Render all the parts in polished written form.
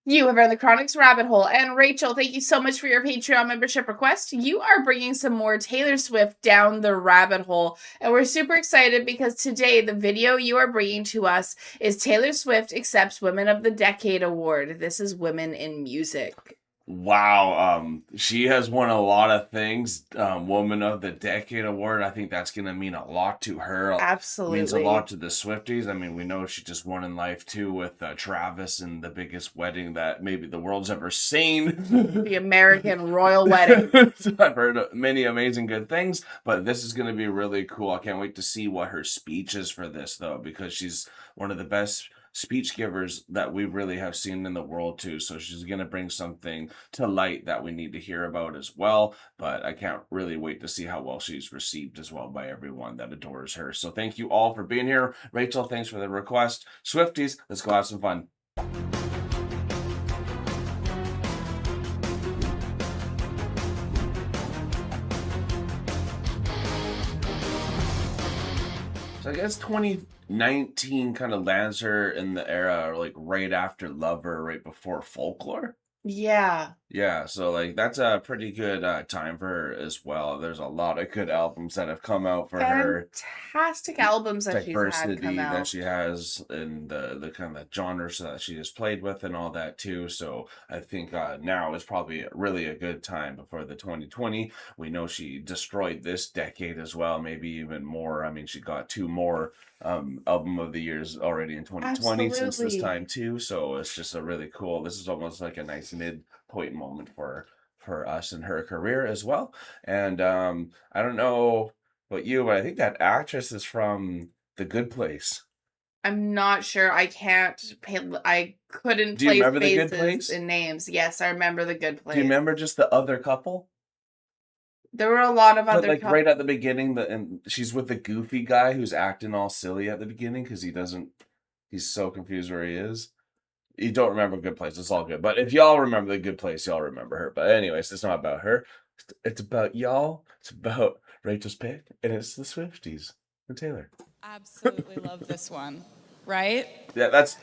You have earned the Chronic's rabbit hole. And Rachel, thank you so much for your Patreon membership request. You are bringing some more Taylor Swift down the rabbit hole. And we're super excited because today the video you are bringing to us is Taylor Swift accepts Women of the Decade Award. This is Women in Music. Wow, she has won a lot of things. Woman of the Decade Award. I think that's gonna mean a lot to her. Absolutely. Means a lot to the Swifties. I mean, we know she just won in life too with Travis and the biggest wedding that maybe the world's ever seen. The American royal wedding. I've heard many amazing good things, but this is gonna be really cool. I can't wait to see what her speech is for this though, because she's one of the best speech givers that we really have seen in the world too. So she's going to bring something to light that we need to hear about as well. But I can't really wait to see how well she's received as well by everyone that adores her. So thank you all for being here. Rachel, thanks for the request. Swifties, let's go have some fun. So I guess 2019 kind of lands her in the era, like right after Lover, right before Folklore. Yeah. Yeah, so like that's a pretty good time for her as well. There's a lot of good albums that have come out for her. Fantastic albums that she's had Diversity come that out. she has in the kind of genres that she has played with and all that too. So I think now is probably really a good time before the 2020. We know she destroyed this decade as well, maybe even more. I mean, she got 2 more album of the years already in 2020 since this Absolutely. time too. So it's just a really cool. This is almost like a nice midpoint moment for us in her career as well. And I don't know about you, but I think that actress is from The Good Place. I'm not sure. I couldn't Do you place remember The Good faces Place? and names. Yes, I remember The Good Place. Do you remember just the other couple? There were a lot of But other like right at the beginning, and she's with the goofy guy who's acting all silly at the beginning because he's so confused where he is. You don't remember Good Place. It's all good. But if y'all remember The Good Place, y'all remember her. But anyways, it's not about her. It's about y'all. It's about Rachel's pick, and it's the Swifties and Taylor. Absolutely love this one. Right? Yeah, that's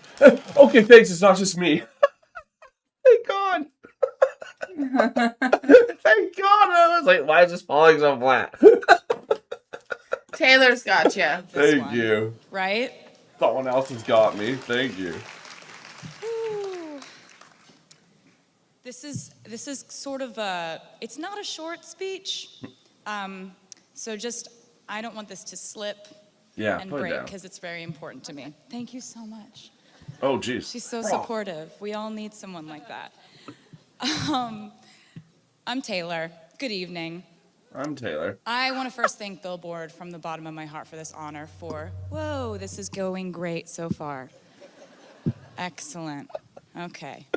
okay. Thanks. It's not just me. Thank God. Thank God. I was like, why is this falling so flat? Taylor's got you. Thank you. Right? Someone else has got me. Thank you. Ooh. This is sort of it's not a short speech. So I don't want this to slip and break because it's very important to me. Thank you so much. Oh, geez. She's so supportive. We all need someone like that. I'm Taylor. Good evening. I'm Taylor. I want to first thank Billboard from the bottom of my heart for this honor whoa, this is going great so far. Excellent. Okay.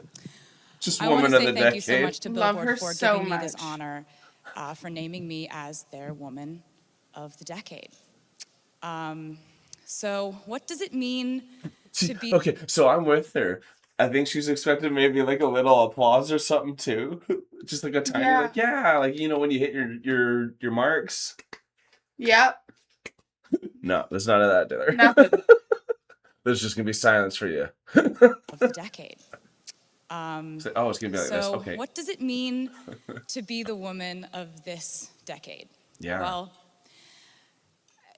Just I want woman to of say the thank you decade. so much to Love Billboard her for so giving me this much. honor, for naming me as their woman of the decade. So what does it mean to be... Okay, so I'm with her. I think she's expecting maybe like a little applause or something too. Just like a tiny like when you hit your marks. Yep. No, there's none of that, Taylor. Nothing. There's just gonna be silence for you. of the decade. It's gonna be like this. Okay. What does it mean to be the woman of this decade? Yeah. Well,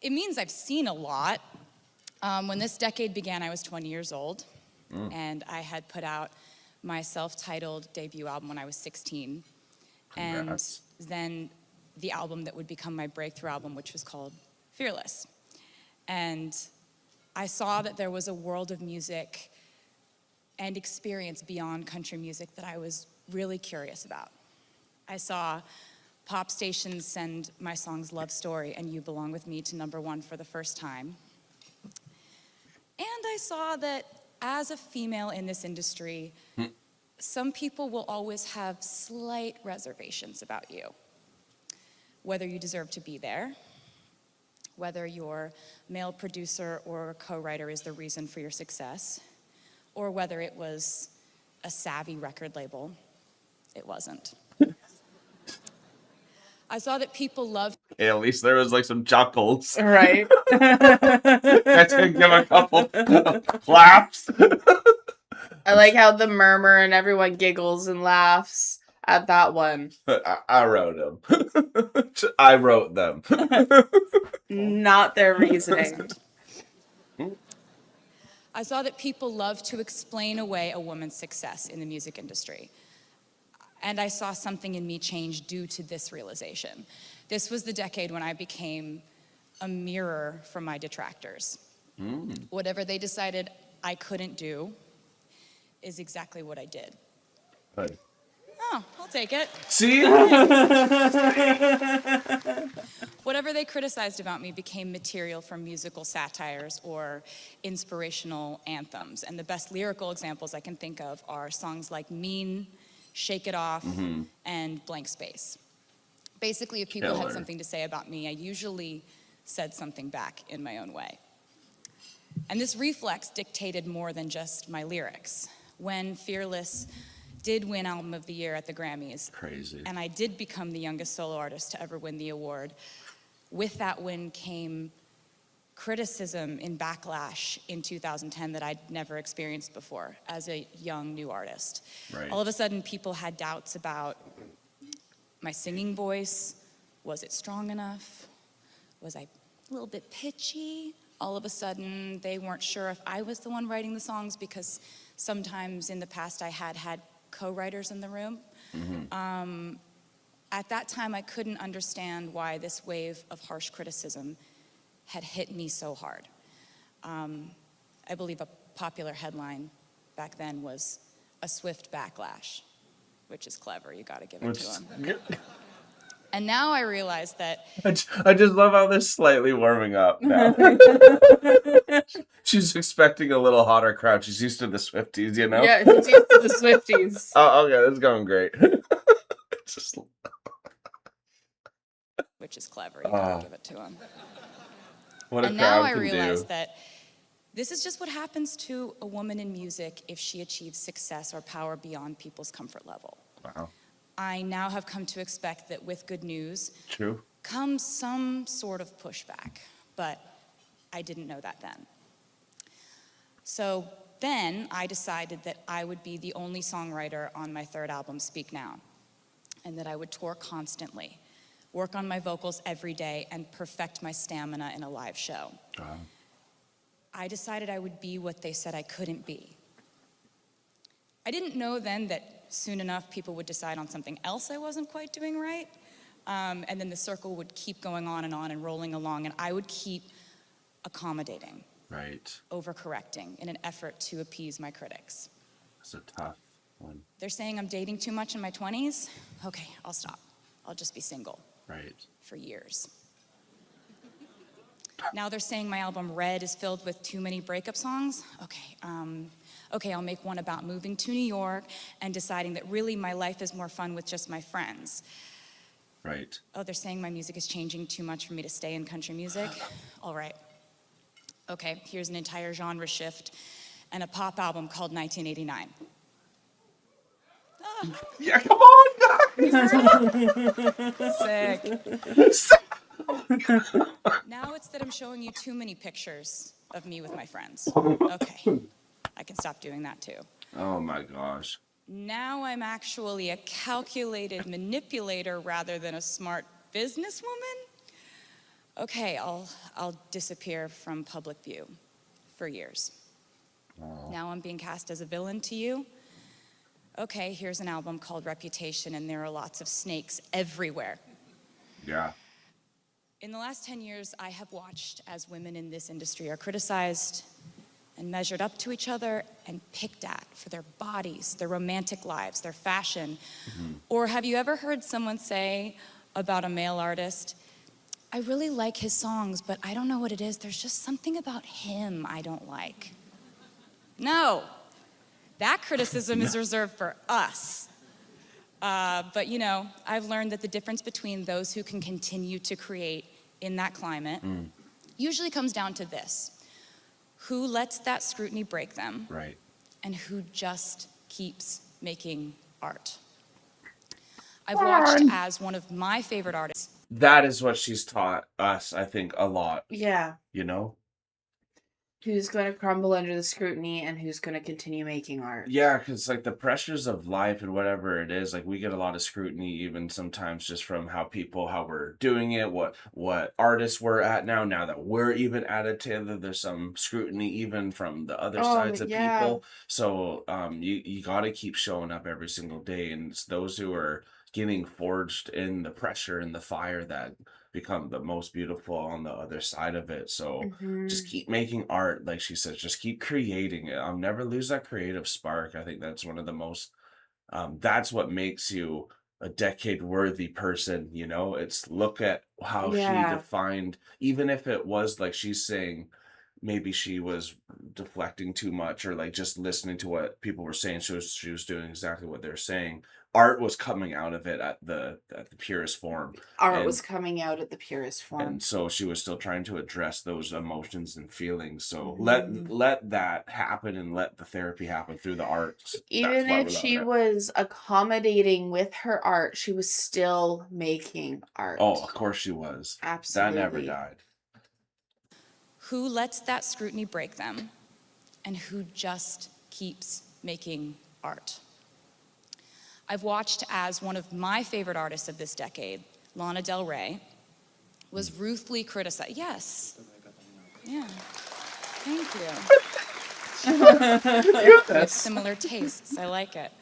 it means I've seen a lot. When this decade began, I was 20 years old, and I had put out my self-titled debut album when I was 16. Congrats. And then the album that would become my breakthrough album, which was called Fearless. And I saw that there was a world of music and experience beyond country music that I was really curious about. I saw pop stations send my songs Love Story and You Belong With Me to #1 for the first time. And I saw that as a female in this industry, some people will always have slight reservations about you. Whether you deserve to be there, whether your male producer or co-writer is the reason for your success, or whether it was a savvy record label. It wasn't. I saw that people loved... Hey, at least there was like some chuckles. Right. I had to give a couple claps. I like how the murmur and everyone giggles and laughs at that one. I wrote them. I wrote them. Not their reasoning. I saw that people love to explain away a woman's success in the music industry. And I saw something in me change due to this realization. This was the decade when I became a mirror for my detractors. Whatever they decided I couldn't do is exactly what I did. Hey. Oh, I'll take it. See? Whatever they criticized about me became material for musical satires or inspirational anthems. And the best lyrical examples I can think of are songs like Mean, Shake It Off, and Blank Space. Basically, if people had something to say about me, I usually said something back in my own way. And this reflex dictated more than just my lyrics. When Fearless did win Album of the Year at the Grammys, Crazy. and I did become the youngest solo artist to ever win the award, with that win came criticism and backlash in 2010 that I'd never experienced before as a young new artist. Right. All of a sudden, people had doubts about my singing voice. Was it strong enough? Was I a little bit pitchy? All of a sudden, they weren't sure if I was the one writing the songs because sometimes in the past I had co-writers in the room. At that time, I couldn't understand why this wave of harsh criticism had hit me so hard. I believe a popular headline back then was "A swift backlash," which is clever, you gotta give it to him. And now I realize that... I just love how they're slightly warming up now. She's expecting a little hotter crowd. She's used to the Swifties, you know? Yeah, he's used to the Swifties. Oh, okay, that's going great. Just... Which is clever, you gotta give it to him. What a And crowd now I can realize do. that this is just what happens to a woman in music if she achieves success or power beyond people's comfort level. Wow. I now have come to expect that with good news True. comes some sort of pushback, but I didn't know that then. So then I decided that I would be the only songwriter on my third album, Speak Now, and that I would tour constantly, work on my vocals every day, and perfect my stamina in a live show. Wow. I decided I would be what they said I couldn't be. I didn't know then that soon enough people would decide on something else I wasn't quite doing right, and then the circle would keep going on and rolling along, and I would keep accommodating, Right. overcorrecting in an effort to appease my critics. That's a tough one. They're saying I'm dating too much in my 20s. Okay, I'll stop. I'll just be single Right. for years. Now they're saying my album Red is filled with too many breakup songs. Okay, I'll make one about moving to New York and deciding that really my life is more fun with just my friends. Right. Oh, they're saying my music is changing too much for me to stay in country music. All right. Okay, here's an entire genre shift and a pop album called 1989. Yeah, come on, Sick. Now it's that I'm showing you too many pictures of me with my friends. Okay, I can stop doing that too. Oh my gosh. Now I'm actually a calculated manipulator rather than a smart businesswoman. Okay, I'll disappear from public view for years. Now I'm being cast as a villain to you. Okay, here's an album called Reputation, and there are lots of snakes everywhere. Yeah. In the last 10 years, I have watched as women in this industry are criticized and measured up to each other and picked at for their bodies, their romantic lives, their fashion. Or have you ever heard someone say about a male artist, I really like his songs, but I don't know what it is. There's just something about him I don't like. No, that criticism is reserved for us. But you know, I've learned that the difference between those who can continue to create in that climate usually comes down to this. Who lets that scrutiny break them? Right. And who just keeps making art. I've watched as one of my favorite artists. That is what she's taught us, I think, a lot. Yeah. You know? Who's going to crumble under the scrutiny and who's going to continue making art? Yeah, because like the pressures of life and whatever it is, like we get a lot of scrutiny even sometimes just from how we're doing it, what artists we're at now that we're even at it together. There's some scrutiny even from the other Oh, sides of yeah. people. So you got to keep showing up every single day, and it's those who are getting forged in the pressure and the fire that become the most beautiful on the other side of it. So just Hmm. keep making art, like she says, just keep creating it. I'll never lose that creative spark. I think that's one of the most that's what makes you a decade worthy person, you know. It's look at how she Yeah. defined, even if it was like she's saying maybe she was deflecting too much or like just listening to what people were saying. She was doing exactly what they're saying. Art was coming out of it at the purest form. Art and was coming out at the purest form. and so she was still trying to address those emotions and feelings. So Hmm. let that happen and let the therapy happen through the arts. That's Even why if we're loving she it. was accommodating with her art, she was still making Oh, art. of course she was. That never Absolutely. died. Who lets that scrutiny break them, and who just keeps making art? I've watched as one of my favorite artists of this decade, Lana Del Rey, was ruthlessly criticized. Yes. Yeah. Thank you. We have similar tastes. I like it.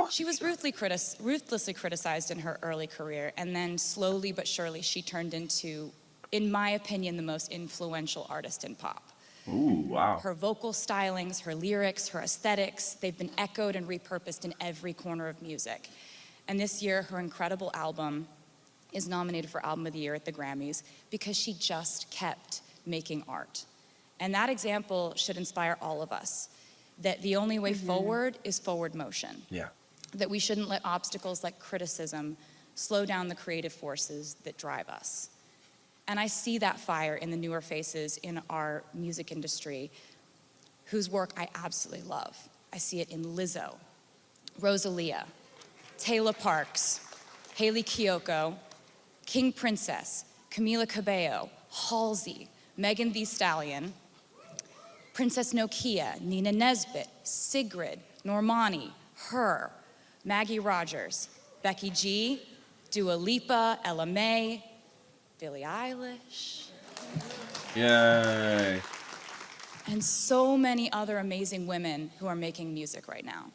She was ruthlessly criticized in her early career, and then slowly but surely she turned into, in my opinion, the most influential artist in pop. Ooh, wow. Her vocal stylings, her lyrics, her aesthetics, they've been echoed and repurposed in every corner of music. And this year, her incredible album is nominated for Album of the Year at the Grammys because she just kept making art. And that example should inspire all of us, that the only way forward is forward motion, Yeah. that we shouldn't let obstacles like criticism slow down the creative forces that drive us. And I see that fire in the newer faces in our music industry whose work I absolutely love. I see it in Lizzo, Rosalia, Taylor Parks, Haley Kiyoko, King Princess, Camila Cabello, Halsey, Megan Thee Stallion, Princess Nokia, Nina Nesbitt, Sigrid, Normani, Her, Maggie Rogers, Becky G, Dua Lipa, Ella May, Billie Eilish, Yay. and so many other amazing women who are making music right now.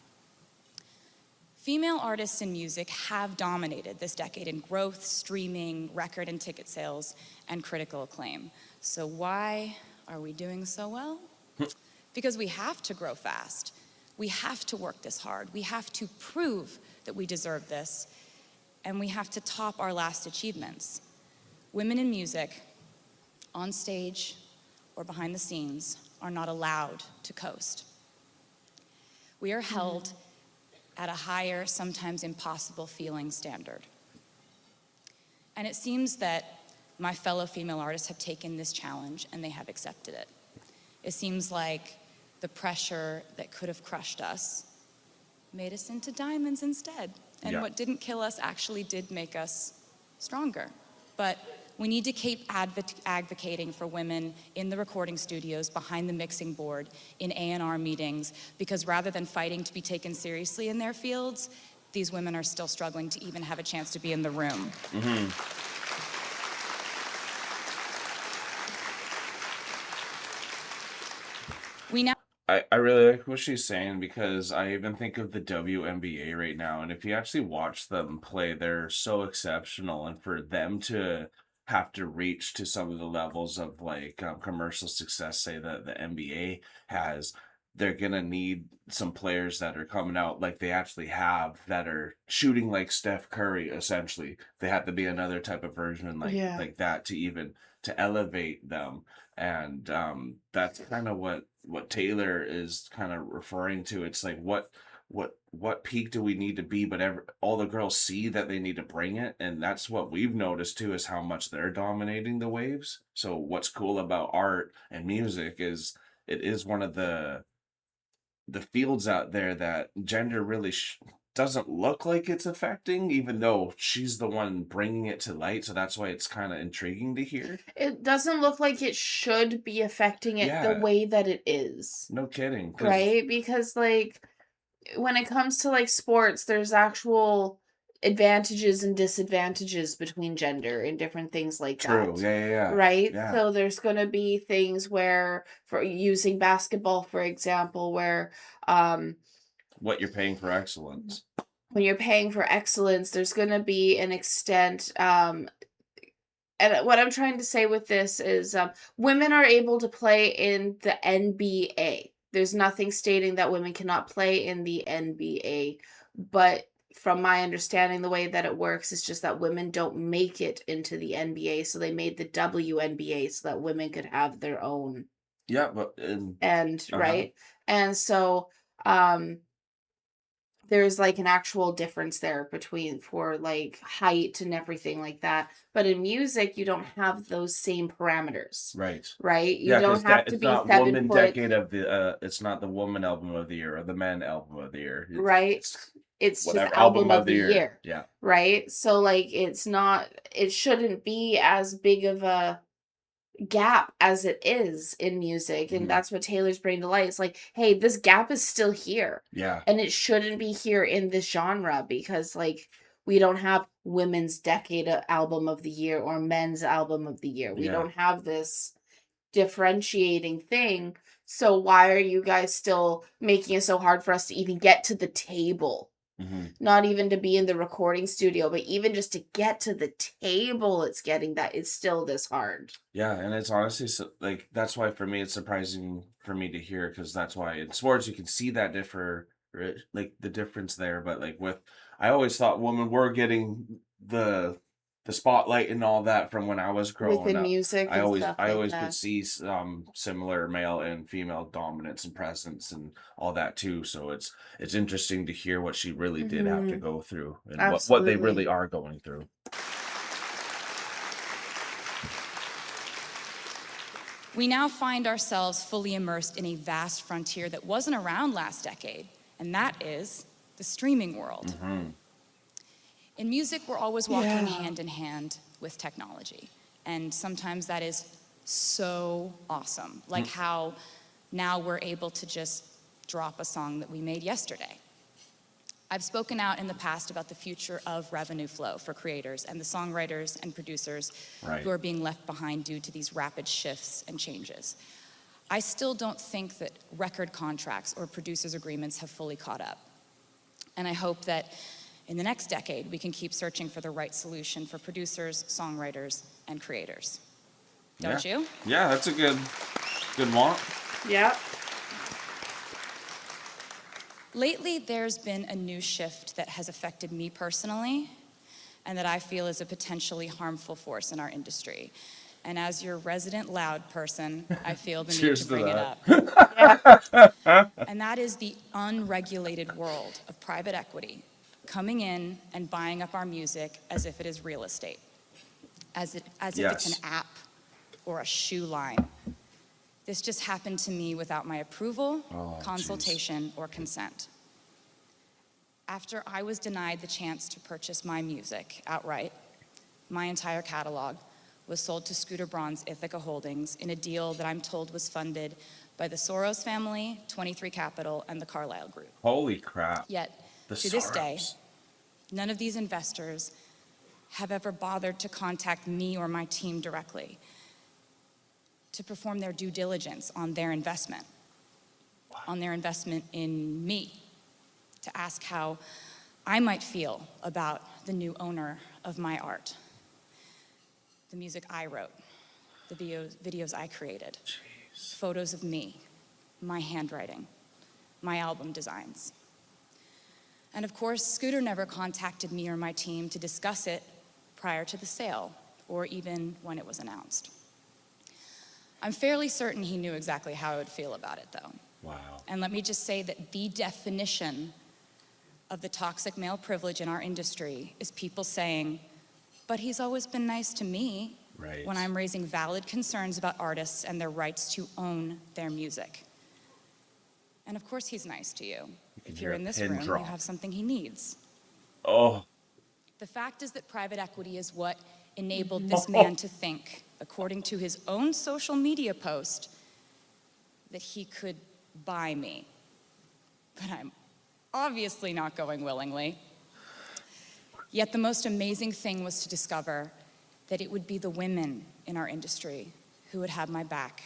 Female artists in music have dominated this decade in growth, streaming, record and ticket sales, and critical acclaim. So why are we doing so well? Because we have to grow fast. We have to work this hard. We have to prove that we deserve this, and we have to top our last achievements. Women in music, on stage or behind the scenes, are not allowed to coast. We are held at a higher, sometimes impossible feeling standard. And it seems that my fellow female artists have taken this challenge and they have accepted it. It seems like the pressure that could have crushed us made us into diamonds instead. And Yeah. what didn't kill us actually did make us stronger. But we need to keep advocating for women in the recording studios, behind the mixing board, in A&R meetings, because rather than fighting to be taken seriously in their fields, these women are still struggling to even have a chance to be in the room. We now I really like what she's saying because I even think of the WNBA right now, and if you actually watch them play, they're so exceptional, and for them to have to reach to some of the levels of like commercial success, say that the NBA has, they're gonna need some players that are coming out like they actually have that are shooting like Steph Curry. Essentially, they have to be another type of version Yeah. like that to even to elevate them, and that's kind of what Taylor is kind of referring to. It's like what peak do we need to be, but all the girls see that they need to bring it, and that's what we've noticed too, is how much they're dominating the waves. So what's cool about art and music is it is one of the fields out there that gender really doesn't look like it's affecting, even though she's the one bringing it to light. So that's why it's kind of intriguing to hear. It doesn't look like it should be affecting it the Yeah, way that it is, no kidding. Because right? Because, like, when it comes to, like, sports, there's actual advantages and disadvantages between gender and different things like true. that, Yeah, yeah, yeah. right? Yeah. So there's gonna be things where, for using basketball, for example, where, What you're paying for excellence. when you're paying for excellence, there's gonna be an extent, and what I'm trying to say with this is, women are able to play in the NBA. There's nothing stating that women cannot play in the NBA, but from my understanding, the way that it works is just that women don't make it into the NBA, so they made the WNBA so that women could have their own. Yeah, but And uh-huh. right, and so um there's, like, an actual difference there between for, like, height and everything like that, but in music, you don't have those same parameters, Right. right? You Yeah, don't because have to it's be not 7 woman foot, decade of the it's not the woman album of the year or the men album of the year. right? It's It's just whatever album album of of the the year. year, Yeah. right? So, like, it shouldn't be as big of a gap as it is in music, and Mhm. that's what Taylor's bringing to light. It's like, hey, this gap is still here, Yeah. and it shouldn't be here in this genre because, like, we don't have women's decade album of the year or men's album of the year. We Yeah. don't have this differentiating thing. So why are you guys still making it so hard for us to even get to the table? Mhm. Not even to be in the recording studio, but even just to get to the table, it's getting that it's still this hard. Yeah, and it's honestly like that's why for me it's surprising for me to hear because that's why in sports you can see that like the difference there. But like with, I always thought women were getting the spotlight and all that from when I was growing Within up. music and stuff I like always could that. see similar male and female dominance and presence and all that too. So it's interesting to hear what she really did have to Mhm. go through and what they Absolutely. really are going through. We now find ourselves fully immersed in a vast frontier that wasn't around last decade, and that is the streaming world. Hmm. In music, we're always walking Yeah. hand in hand with technology, and sometimes that is so awesome, like how now we're able to just drop a song that we made yesterday. I've spoken out in the past about the future of revenue flow for creators and the songwriters and producers Right. who are being left behind due to these rapid shifts and changes. I still don't think that record contracts or producers' agreements have fully caught up. And I hope that in the next decade, we can keep searching for the right solution for producers, songwriters, and creators. Don't Yeah. you? Yeah, that's a good want. Yep. Lately, there's been a new shift that has affected me personally and that I feel is a potentially harmful force in our industry. And as your resident loud person, I feel the need Cheers to to bring it that. up. And that is the unregulated world of private equity coming in and buying up our music as if it is real estate, as if it's an Yes. app or a shoe line. This just happened to me without my approval, Oh, jeez. consultation, or consent. After I was denied the chance to purchase my music outright, my entire catalog was sold to Scooter Braun's Ithaca Holdings in a deal that I'm told was funded by the Soros family, 23 Capital, and the Carlyle Group. Holy crap. Yet, The to this day, Soros. none of these investors have ever bothered to contact me or my team directly to perform their due diligence on their investment in me, to ask how I might feel about the new owner of my art, the music I wrote, the videos I created, Jeez. photos of me, my handwriting, my album designs. And of course, Scooter never contacted me or my team to discuss it prior to the sale or even when it was announced. I'm fairly certain he knew exactly how I would feel about it, though. Wow. And let me just say that the definition of the toxic male privilege in our industry is people saying, but he's always been nice to me, Right. when I'm raising valid concerns about artists and their rights to own their music. And of course he's nice to you. can If hear you're a in this pin room, drop. you have something he needs. Oh, The fact is that private equity is what enabled this man to think, according to his own social media post, that he could buy me. But I'm obviously not going willingly. Yet the most amazing thing was to discover that it would be the women in our industry who would have my back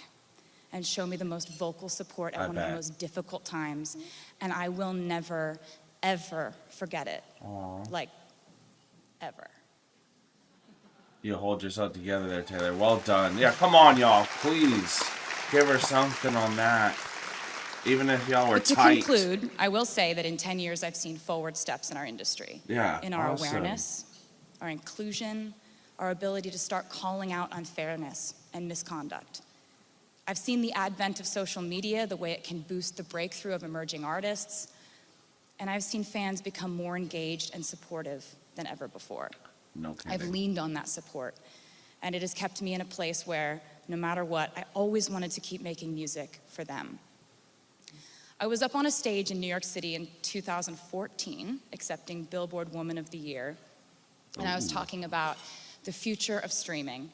and show me the most vocal support at one of the most difficult times. And I will never, ever forget it. Aww. Like, ever. You hold yourself together there, Taylor. Well done. Yeah, come on, y'all. Please give her something on that. Even if y'all were But to tight. conclude, I will say that in 10 years, I've seen forward steps in our industry. Yeah, in our awesome. awareness, our inclusion, our ability to start calling out unfairness and misconduct. I've seen the advent of social media, the way it can boost the breakthrough of emerging artists, and I've seen fans become more engaged and supportive than ever before. No kidding. I've leaned on that support, and it has kept me in a place where, no matter what, I always wanted to keep making music for them. I was up on a stage in New York City in 2014, accepting Billboard Woman of the Year, and I was talking about the future of streaming,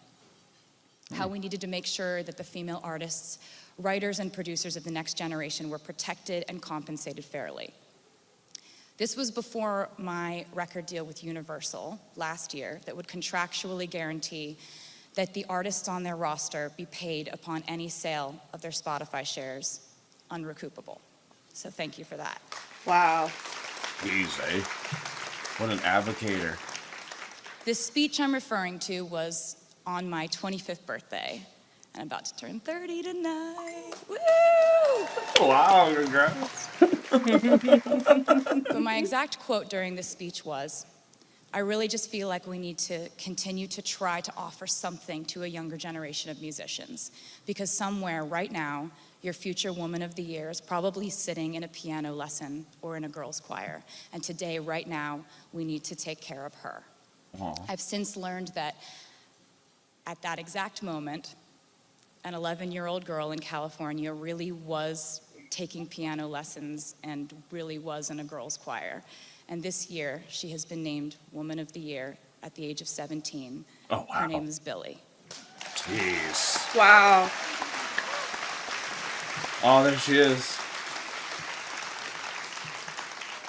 how we needed to make sure that the female artists, writers, and producers of the next generation were protected and compensated fairly. This was before my record deal with Universal last year that would contractually guarantee that the artists on their roster be paid upon any sale of their Spotify shares, unrecoupable. So thank you for that. Wow. Easy. What an advocator. This speech I'm referring to was on my 25th birthday, and I'm about to turn 30 tonight. Woo! Wow, congrats. But my exact quote during this speech was, I really just feel like we need to continue to try to offer something to a younger generation of musicians, because somewhere right now, your future Woman of the Year is probably sitting in a piano lesson or in a girls' choir. And today, right now, we need to take care of her. Aww. I've since learned that at that exact moment, an 11-year-old girl in California really was taking piano lessons and really was in a girls' choir. And this year, she has been named Woman of the Year at the age of 17. Oh, wow. Her name is Billy. Jeez. Wow. Oh, there she is.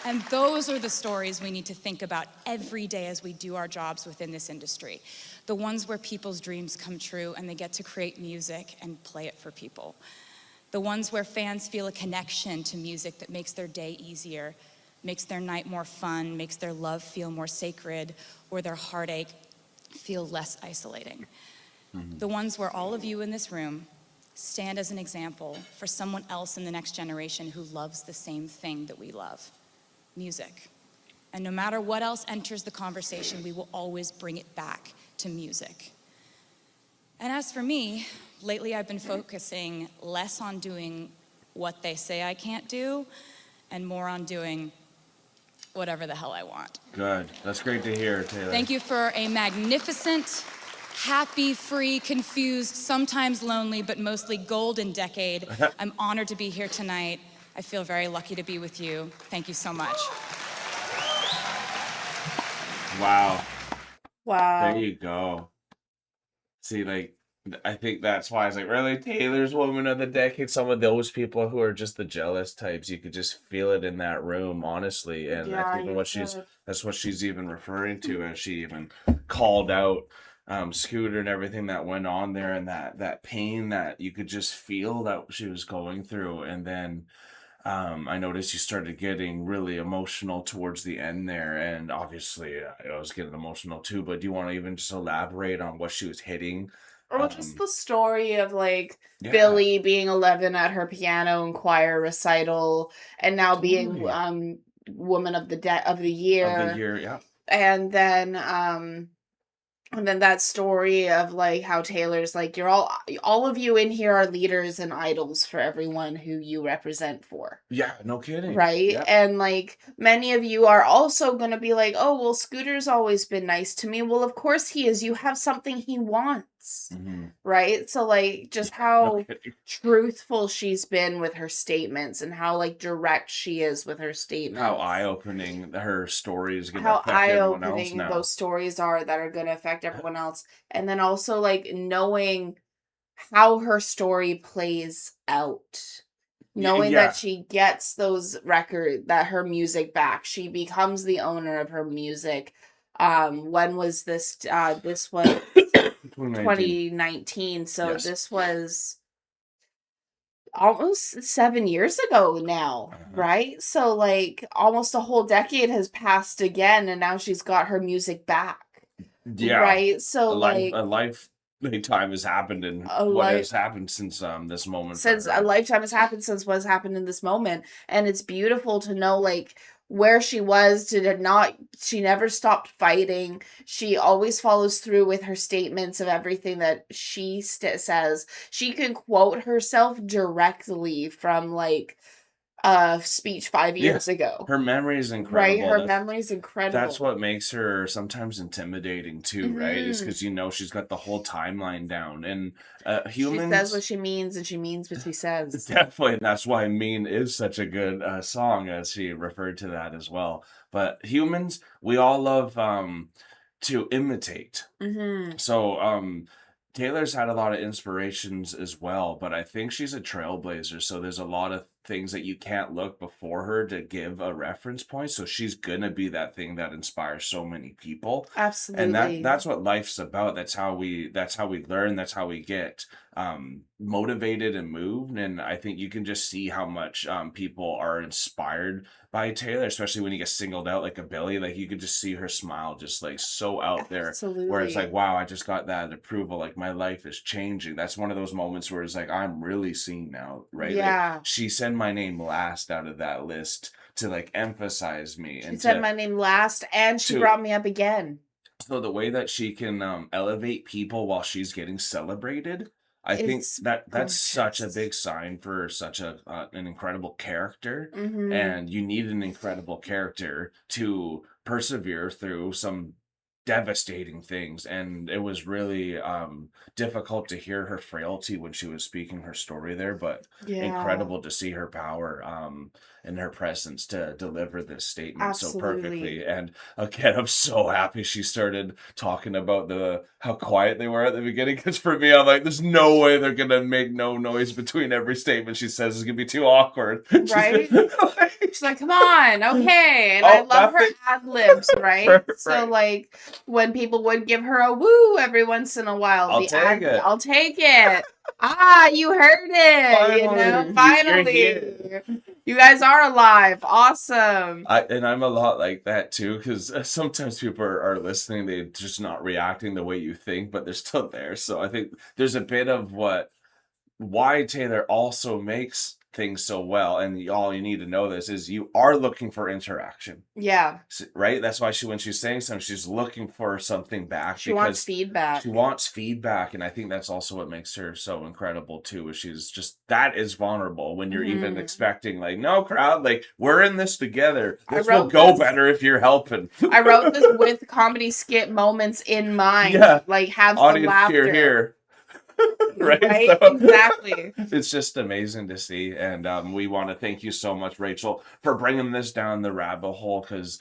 And those are the stories we need to think about every day as we do our jobs within this industry. The ones where people's dreams come true and they get to create music and play it for people. The ones where fans feel a connection to music that makes their day easier, makes their night more fun, makes their love feel more sacred, or their heartache feel less isolating. Mm-hmm. The ones where all of you in this room stand as an example for someone else in the next generation who loves the same thing that we love, music. And no matter what else enters the conversation, we will always bring it back to music. And as for me, lately I've been focusing less on doing what they say I can't do and more on doing whatever the hell I want. Good. That's great to hear, Taylor. Thank you for a magnificent, happy, free, confused, sometimes lonely, but mostly golden decade. I'm honored to be here tonight. I feel very lucky to be with you. Thank you so much. Wow. Wow. There you go. See, like, I think that's why I was like, really, Taylor's Woman of the Decade. Some of those people who are just the jealous types, you could just feel it in that room, honestly. And Yeah, I think you that's what she's even referring to as she even called out Scooter and everything that went on there, and that pain that you could just feel that she was going through. And then I noticed you started getting really emotional towards the end there, and obviously I was getting emotional too. But do you want to even just elaborate on what she was hitting? Or just the story of like Yeah. Billy being 11 at her piano and choir recital, and now being Totally. Woman of the Year. Of the year, yeah. And then that story of like how Taylor's like, you're all of you in here are leaders and idols for everyone who you represent for. Yeah, no kidding. Right? Yep. And like many of you are also going to be like, oh, well, Scooter's always been nice to me. Well, of course he is. You have something he wants. statements, Mm-hmm. right? So like just No how kidding. truthful she's been with her statements and how like direct she is with her How statements. eye-opening her story is going to How affect everyone else eye-opening now. those stories are that are going to affect everyone else. And then also like knowing how her story plays out. Knowing Yeah. that she gets that her music back. She becomes the owner of her music. When was this? This was 2019. 2019. So Yes. this was almost 7 years ago now, right? So like almost a whole decade has passed again, and now she's got her music back, Yeah. right? So like A lifetime has happened, and a what life has happened since this moment for since a her. lifetime has happened since what's happened in this moment, and it's beautiful to know like where she was to not she never stopped fighting. She always follows through with her statements of everything that she says. She can quote herself directly from like a speech 5 years ago, Her memory is right? incredible. Her memory's incredible. That's what makes her sometimes intimidating too, right? Is Mhm. because she's got the whole timeline down, and She says what humans she means and she means what she says. definitely. That's why "Mean" is such a good song, as she referred to that as well. But humans, we all love to imitate. Mhm. So, Taylor's had a lot of inspirations as well, but I think she's a trailblazer. So there's a lot of things that you can't look before her to give a reference point. So she's gonna be that thing that inspires so many people. And Absolutely. that's what life's about. That's how we learn, that's how we get motivated and moved. And I think you can just see how much people are inspired by Taylor, especially when you get singled out like a Billy. Like you could just see her smile just like so out there, where it's Absolutely. like, wow, I just got that approval. Like my life is changing. That's one of those moments where it's like, I'm really seen now, right? Like Yeah. she said my name last out of that list to like emphasize me She and said my name last and she to brought me up again. so the way that she can elevate people while she's getting celebrated, I think It's that's such a gorgeous. big sign for such an incredible character, Mhm. and you need an incredible character to persevere through some devastating things. And it was really difficult to hear her frailty when she was speaking her story there, but Yeah. incredible to see her power and her presence to deliver this statement so perfectly. Absolutely. And again, I'm so happy she started talking about how quiet they were at the beginning. Because for me, I'm like, there's no way they're gonna make no noise between every statement she says. It's gonna be too awkward. Right? She's like, come on, okay. And I Oh, love her nothing. ad libs, right? So Right. like when people would give her a woo every once in a while, I'll take it. I'll take it. Ah, you heard it, Finally, you're here. finally. You guys are alive. Awesome. I'm a lot like that too, because sometimes people are listening, they're just not reacting the way you think, but they're still there. So I think there's a bit of why Taylor also makes things so well, and all you need to know this is you are looking for interaction, Yeah. right? That's why when she's saying something, she's looking for something back She wants because feedback. she wants feedback, and I think that's also what makes her so incredible too. Is she's just that is vulnerable when you're even Mhm. expecting like, no crowd, like we're in this together. I This will wrote go this- better if you're helping. I wrote this with comedy skit moments in mind. Yeah. Like have some Audience laughter. here. Right? Right? So, Exactly. it's just amazing to see. And we want to thank you so much, Rachel, for bringing this down the rabbit hole, because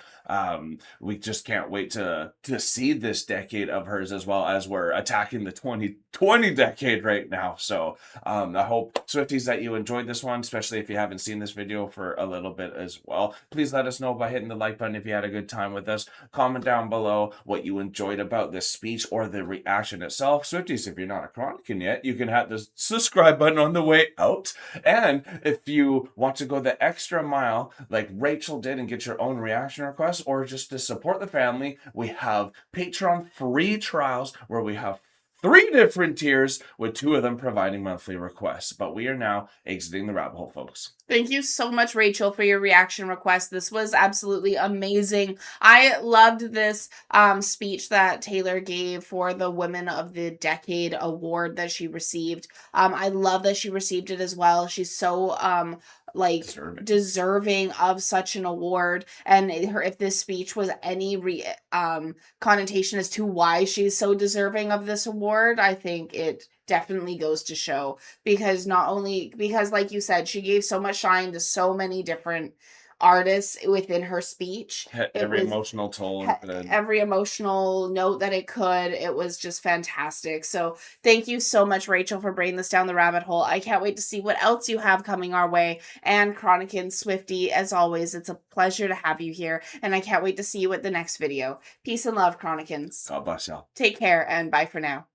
we just can't wait to see this decade of hers, as well as we're attacking the 2020 decade right now. So I hope, Swifties, that you enjoyed this one, especially if you haven't seen this video for a little bit as well. Please let us know by hitting the like button if you had a good time with us. Comment down below what you enjoyed about this speech or the reaction itself. Swifties, if you're not a Chronican yet, you can hit the subscribe button on the way out. And if you want to go the extra mile like Rachel did and get your own reaction requests, or just to support the family, we have Patreon free trials where we have 3 different tiers, with 2 of them providing monthly requests. But we are now exiting the rabbit hole, folks. Thank you so much, Rachel, for your reaction request. This was absolutely amazing. I loved this speech that Taylor gave for the Women of the Decade award that she received. I love that she received it as well. She's so like deserving of such an award. And if this speech was any connotation as to why she's so deserving of this award, I think it definitely goes to show, because like you said, she gave so much shine to so many different artists within her speech. Every emotional tone, every emotional note that it could. It was just fantastic. So thank you so much, Rachel, for bringing this down the rabbit hole. I can't wait to see what else you have coming our way. And Chronicin Swifty, as always, it's a pleasure to have you here, and I can't wait to see you at the next video. Peace and love, Chronicins. God bless y'all. Take care, and bye for now.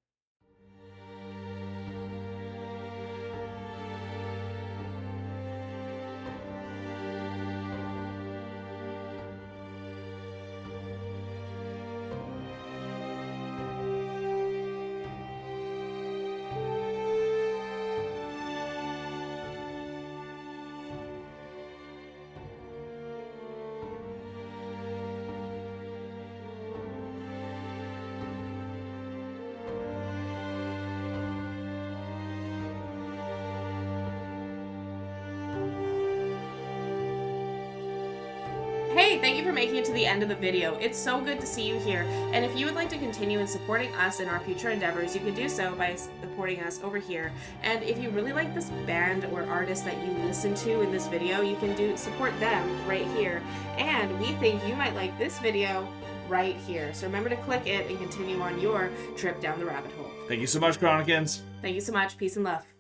Hey, thank you for making it to the end of the video. It's so good to see you here. And if you would like to continue in supporting us in our future endeavors, you can do so by supporting us over here. And if you really like this band or artist that you listen to in this video, you can support them right here. And we think you might like this video right here. So remember to click it and continue on your trip down the rabbit hole. Thank you so much, Chronicins. Thank you so much. Peace and love.